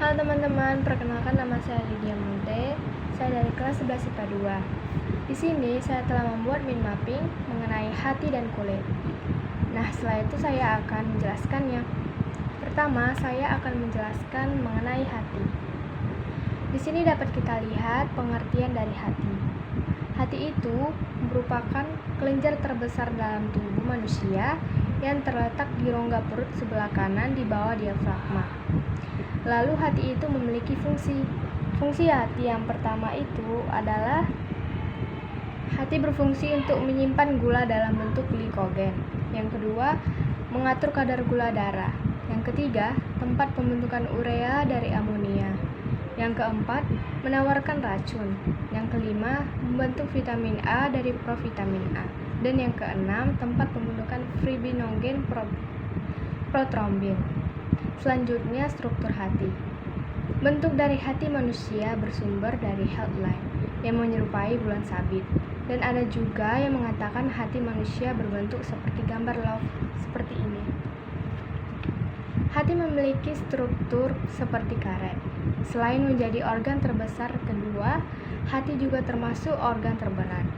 Halo teman-teman, perkenalkan nama saya Lydia Monte. Saya dari kelas 11 IPA 2. Di sini saya telah membuat mind mapping mengenai hati dan kulit. Nah, setelah itu saya akan menjelaskannya. Pertama, saya akan menjelaskan mengenai hati. Di sini dapat kita lihat pengertian dari hati. Hati itu merupakan kelenjar terbesar dalam tubuh manusia yang terletak di rongga perut sebelah kanan di bawah diafragma. Lalu hati itu memiliki fungsi. Fungsi hati yang pertama itu adalah hati berfungsi untuk menyimpan gula dalam bentuk glikogen. Yang kedua, mengatur kadar gula darah. Yang ketiga, tempat pembentukan urea dari amonia. Yang keempat, menawarkan racun. Yang kelima, membentuk vitamin A dari provitamin A. Dan yang keenam, tempat pembentukan fibrinogen protrombin. Selanjutnya, struktur hati. Bentuk dari hati manusia bersumber dari heartline yang menyerupai bulan sabit. Dan ada juga yang mengatakan hati manusia berbentuk seperti gambar love seperti ini. Hati memiliki struktur seperti karet. Selain menjadi organ terbesar kedua, hati juga termasuk organ terberat.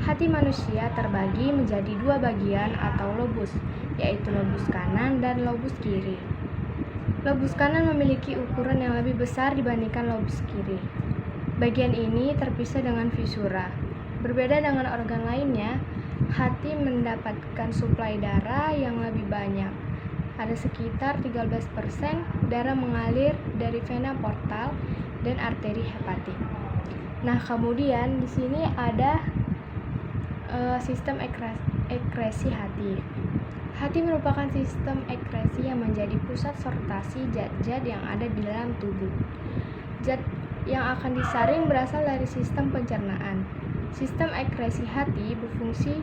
Hati manusia terbagi menjadi dua bagian atau lobus, yaitu lobus kanan dan lobus kiri. Lobus kanan memiliki ukuran yang lebih besar dibandingkan lobus kiri. Bagian ini terpisah dengan visura. Berbeda dengan organ lainnya, hati mendapatkan suplai darah yang lebih banyak. Ada sekitar 13% darah mengalir dari vena portal dan arteri hepatik. Nah, kemudian di sini ada sistem ekresi hati. Hati merupakan sistem ekresi yang menjadi pusat sortasi zat-zat yang ada di dalam tubuh. Zat yang akan disaring berasal dari sistem pencernaan. Sistem ekresi hati berfungsi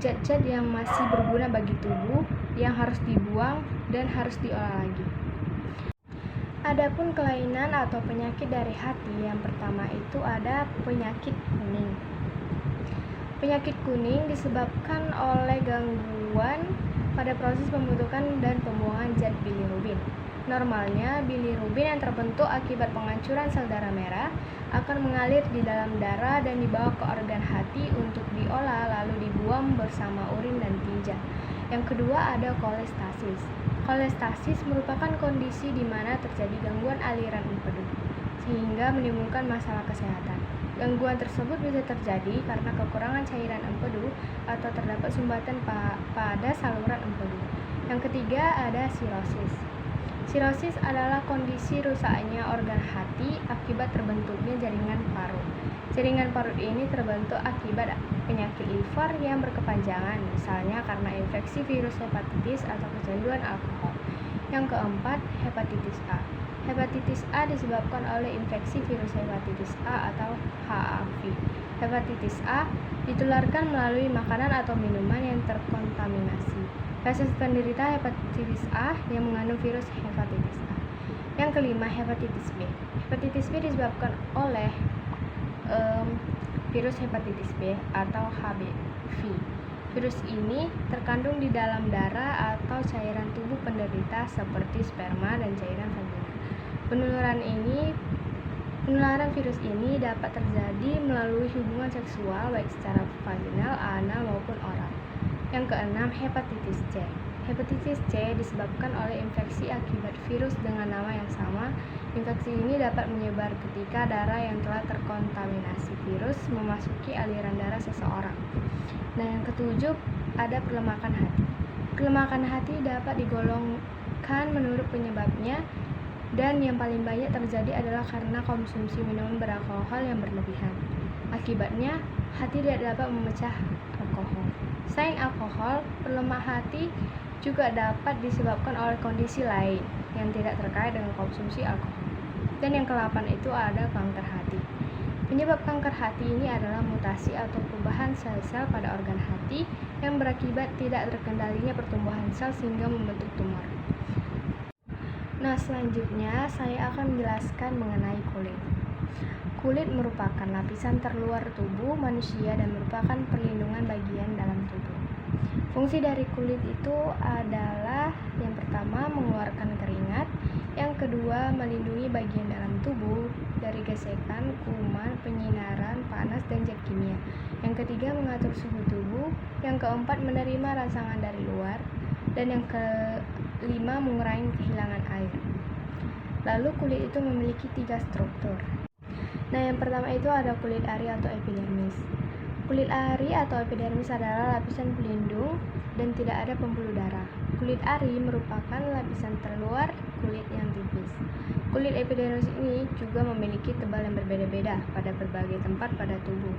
zat-zat yang masih berguna bagi tubuh yang harus dibuang dan harus diolah lagi. Adapun kelainan atau penyakit dari hati, yang pertama itu ada penyakit kuning. Penyakit kuning disebabkan oleh gangguan pada proses pembentukan dan pembuangan zat bilirubin. Normalnya, bilirubin yang terbentuk akibat penghancuran sel darah merah akan mengalir di dalam darah dan dibawa ke organ hati untuk diolah lalu dibuang bersama urin dan tinja. Yang kedua ada kolestasis. Kolestasis merupakan kondisi di mana terjadi gangguan aliran empedu sehingga menimbulkan masalah kesehatan. Gangguan tersebut bisa terjadi karena kekurangan cairan empedu atau terdapat sumbatan pada saluran empedu. Yang ketiga ada sirosis. Sirosis adalah kondisi rusaknya organ hati akibat terbentuknya jaringan parut. Jaringan parut ini terbentuk akibat penyakit liver yang berkepanjangan, misalnya karena infeksi virus hepatitis atau kecanduan alkohol. Yang keempat, hepatitis A. Hepatitis A disebabkan oleh infeksi virus hepatitis A atau HAV. Hepatitis A ditularkan melalui makanan atau minuman yang terkontaminasi. Kasus penderita hepatitis A yang mengandung virus hepatitis A. Yang kelima, hepatitis B. Hepatitis B disebabkan oleh virus hepatitis B atau HBV. Virus ini terkandung di dalam darah atau cairan tubuh penderita seperti sperma dan cairan vagina. Penularan virus ini dapat terjadi melalui hubungan seksual baik secara vaginal, anal maupun oral. Yang keenam, hepatitis C. Hepatitis C disebabkan oleh infeksi akibat virus dengan nama yang sama. Infeksi ini dapat menyebar ketika darah yang telah terkontaminasi virus memasuki aliran darah seseorang. Nah, yang ketujuh ada pelemakan hati. Pelemakan hati dapat digolongkan menurut penyebabnya, dan yang paling banyak terjadi adalah karena konsumsi minuman beralkohol yang berlebihan. Akibatnya, hati tidak dapat memecah alkohol. Selain alkohol, pelemah hati juga dapat disebabkan oleh kondisi lain yang tidak terkait dengan konsumsi alkohol. Dan yang ke-8 itu ada kanker hati. Penyebab kanker hati ini adalah mutasi atau perubahan sel-sel pada organ hati yang berakibat tidak terkendalinya pertumbuhan sel sehingga membentuk tumor. Nah, selanjutnya saya akan menjelaskan mengenai kulit. Kulit merupakan lapisan terluar tubuh manusia dan merupakan perlindungan bagian dalam tubuh. Fungsi dari kulit itu adalah yang pertama mengeluarkan keringat, yang kedua kedua, melindungi bagian dalam tubuh dari gesekan, kuman, penyinaran, panas, dan zat kimia. Yang ketiga, mengatur suhu tubuh. Yang keempat, menerima rangsangan dari luar. Dan yang kelima, mengurangi kehilangan air. Lalu kulit itu memiliki 3 struktur. Nah, yang pertama itu ada kulit ari atau epidermis. Kulit ari atau epidermis adalah lapisan pelindung dan tidak ada pembuluh darah. Kulit ari merupakan lapisan terluar kulit yang tipis. Kulit epidermis ini juga memiliki tebal yang berbeda-beda pada berbagai tempat pada tubuh.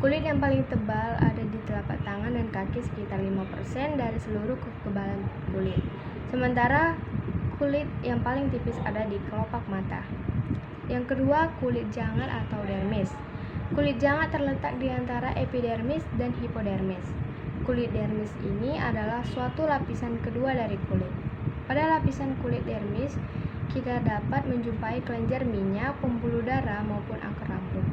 Kulit yang paling tebal ada di telapak tangan dan kaki, sekitar 5% dari seluruh kekebalan kulit. Sementara kulit yang paling tipis ada di kelopak mata. Yang kedua, kulit jangat atau dermis. Kulit jangat terletak di antara epidermis dan hipodermis. Kulit dermis ini adalah suatu lapisan kedua dari kulit. Pada lapisan kulit dermis, kita dapat menjumpai kelenjar minyak, pembuluh darah, maupun akar rambut.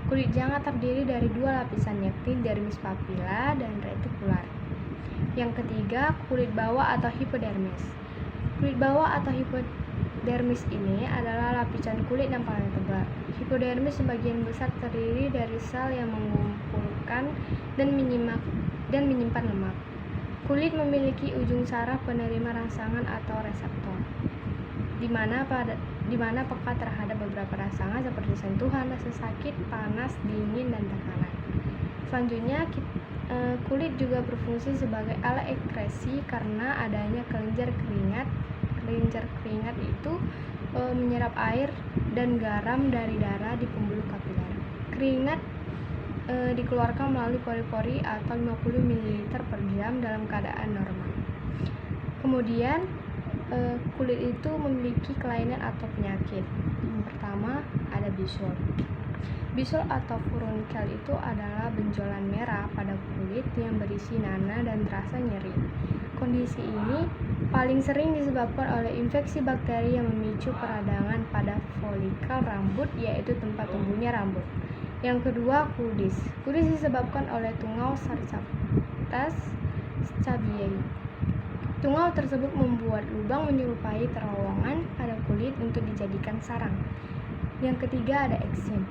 Kulit jangat terdiri dari 2 lapisan, yakni dermis papilla dan retikular. Yang ketiga, kulit bawah atau hipodermis. Kulit bawah atau hipodermis ini adalah lapisan kulit yang paling tebal. Hipodermis sebagian besar terdiri dari sel yang mengumpulkan dan menyimpan lemak. Kulit memiliki ujung saraf penerima rangsangan atau reseptor, di mana peka terhadap beberapa rangsangan seperti sentuhan, rasa sakit, panas, dingin, dan tekanan. Selanjutnya, kulit juga berfungsi sebagai alat ekskresi karena adanya kelenjar keringat. Kelenjar keringat itu menyerap air dan garam dari darah di pembuluh kapiler. Keringat dikeluarkan melalui pori-pori atau 50 ml per jam dalam keadaan normal. Kemudian kulit itu memiliki kelainan atau penyakit. Yang pertama ada bisul. Bisul atau furunkel itu adalah benjolan merah pada kulit yang berisi nanah dan terasa nyeri. Kondisi ini paling sering disebabkan oleh infeksi bakteri yang memicu peradangan pada folikel rambut, yaitu tempat tumbuhnya rambut. Yang kedua, kudis. Kudis disebabkan oleh tungau Sarcoptes scabiei. Tungau tersebut membuat lubang menyerupai terowongan pada kulit untuk dijadikan sarang. Yang ketiga ada eksim.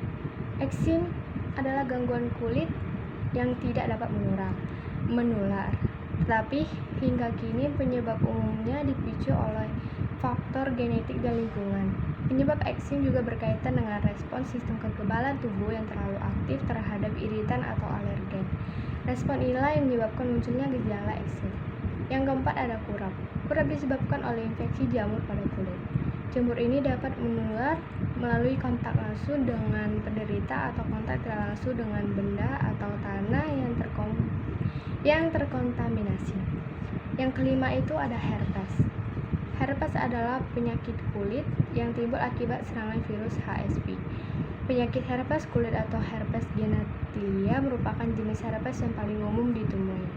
Eksim adalah gangguan kulit yang tidak dapat menular. Tetapi hingga kini penyebab umumnya dipicu oleh faktor genetik dan lingkungan. Penyebab eksim juga berkaitan dengan respons sistem kekebalan tubuh yang terlalu aktif terhadap iritan atau alergen. Respon inilah yang menyebabkan munculnya gejala eksim. Yang keempat ada kurap. Kurap disebabkan oleh infeksi jamur pada kulit. Jamur ini dapat menular melalui kontak langsung dengan penderita atau kontak tidak langsung dengan benda atau tanah yang terkontaminasi. Yang kelima itu ada herpes. Herpes adalah penyakit kulit yang timbul akibat serangan virus HSV. Penyakit herpes kulit atau herpes genitalia merupakan jenis herpes yang paling umum ditemui.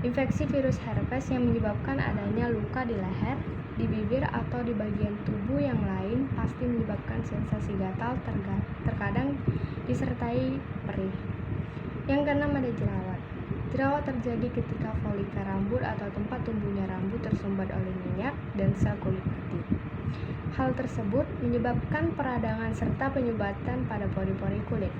Infeksi virus herpes yang menyebabkan adanya luka di leher, di bibir, atau di bagian tubuh yang lain pasti menyebabkan sensasi gatal, terkadang disertai perih. Yang keenam ada jerawat. Jerawat terjadi ketika folikel rambut atau tempat tumbuhnya rambut tersumbat oleh minyak dan sel kulit mati. Hal tersebut menyebabkan peradangan serta penyumbatan pada pori-pori kulit.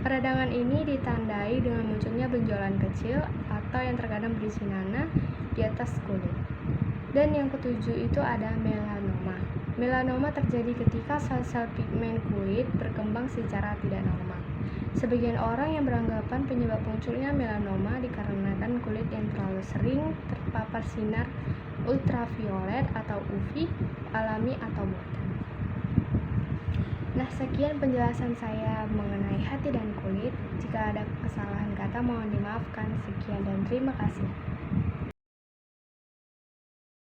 Peradangan ini ditandai dengan munculnya benjolan kecil atau yang terkadang berisi nanah di atas kulit. Dan yang ketujuh itu ada melanoma. Melanoma terjadi ketika sel-sel pigmen kulit berkembang secara tidak normal. Sebagian orang yang beranggapan penyebab munculnya melanoma dikarenakan kulit yang terlalu sering terpapar sinar ultraviolet atau UV, alami atau buatan. Nah, sekian penjelasan saya mengenai hati dan kulit. Jika ada kesalahan kata mohon dimaafkan. Sekian dan terima kasih.